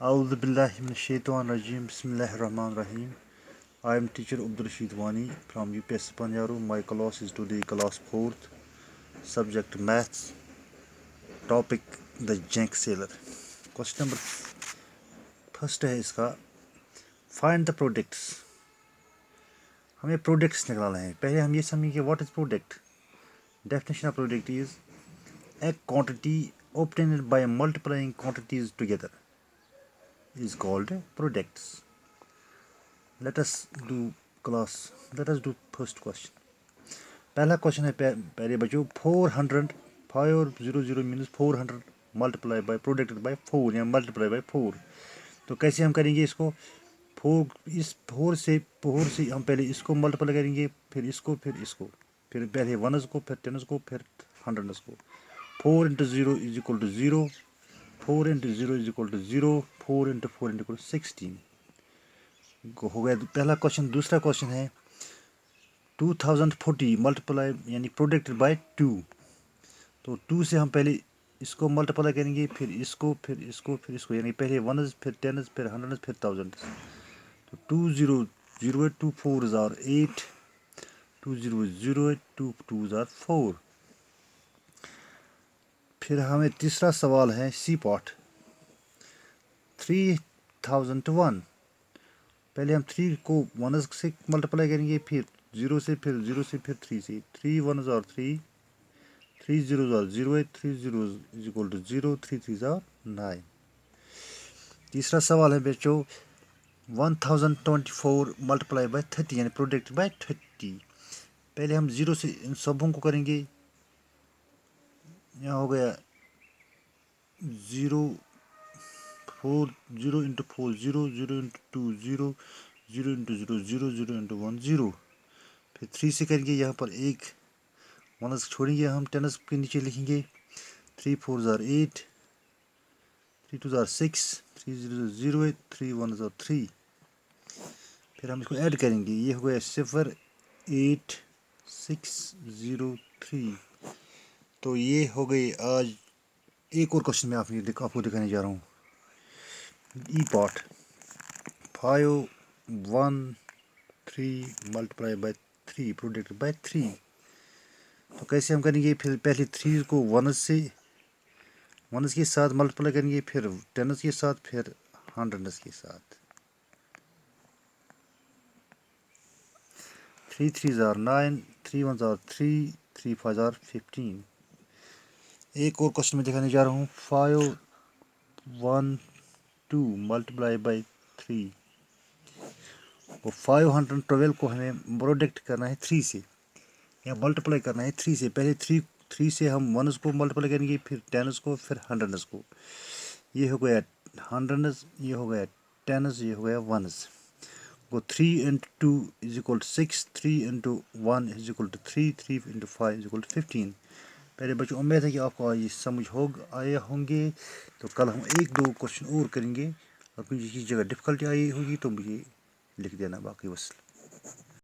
A'udhu billahi minash shaitanir rajim. Bismillahir rahmanir rahim. I am teacher RASHID from UPS siphan yaroo. My class is today class 4th. Subject maths. Topic the junk sailor. Question number first है इसका find the products. हमें products निकालना है. पहले हम ये समझेंगे what is product. Definition of product is a quantity obtained by multiplying quantities together is called products. Let us do first question. पहला क्वेश्चन है पहले बच्चों 400 means 400 multiply by producted by 4 या मल्टीप्लाई बाय 4. तो कैसे हम करेंगे इसको 4 से हम पहले इसको मल्टीप्लाई करेंगे, फिर इसको, फिर पहले वनस को, फिर टेनस को, फिर हंड्रेड्स को. 4 into 0 is equal to 0, 4 into 0 is equal to 0, 4 into 4 is equal to 16 हो गया पहला क्वेश्चन. दूसरा क्वेश्चन है 2040 मल्टीप्लाई यानी प्रोडक्टेड बाय 2. तो 2 से हम पहले इसको मल्टीप्लाई करेंगे, फिर इसको, फिर इसको, फिर इसको, यानी पहले वनस, फिर टेनस, फिर हंड्रेड्स, फिर थाउजेंड्स. तो 2008, 2 4s are 8, 2008, 2 2s are 4. फिर हमें तीसरा सवाल है सी पार्ट 3001. पहले हम 3 को वनस से मल्टीप्लाई करेंगे, फिर 0 से, फिर 0 से, फिर 3 से. 3 1s are 3, 3 0s are 0, 3 0s is equal to 0, 3 3s are 9. तीसरा सवाल है बच्चों 1024 मल्टीप्लाई बाय 30 यानी प्रोडक्ट बाय 30. पहले हम 0 से इन सबों को करेंगे. यहाँ हो गया 0 4 0 into 4 0, 0 into 2 0, 0 into 0 0, 0 into 1 0. फिर 3 से करेंगे, यहाँ पर एक वनस छोड़ेंगे, हम टेनस के नीचे लिखेंगे 3 4s are 8, 3 2s are 6, 3 0s 0, 3 1s are 3. फिर हम इसको ऐड करेंगे, ये हो गया 0 8 6 0 3. तो ये हो गई आज. एक और क्वेश्चन मैं आपको दिखाने जा रहा हूँ. E part 5 1 3 multiply by 3 product by 3. तो कैसे हम करेंगे, फिर पहले 3 को वनस के साथ मल्टीप्लाई करेंगे, फिर टेनस के साथ, फिर हंड्रेड्स के साथ. 3 3s are 9, 3 1s are 3, 3 5s are 15. एक और क्वेश्चन में दिखाने जा रहा हूँ 5 1 2 मल्टीप्लाई बाय 3. और 512 को हमें प्रोडक्ट करना है 3 से या मल्टीप्लाई करना है 3 से. पहले 3 से हम वनस को मल्टीप्लाई करेंगे, फिर टेनस को, फिर हंड्रेड्स को. ये हो गया हंड्रेड्स, ये हो गया टेनस, ये हो गया वनस. वो 3 into 2 is equal to 6, 3 into 1 is equal to 3, 3 into 5 is equal to 15. पहले बच्चों उम्मीद है कि आपको आज समझ आए होंगे. तो कल हम 1-2 क्वेश्चन और करेंगे. और किसी जगह डिफ़िकल्टी आई होगी तो मुझे लिख देना. बाकी वसल.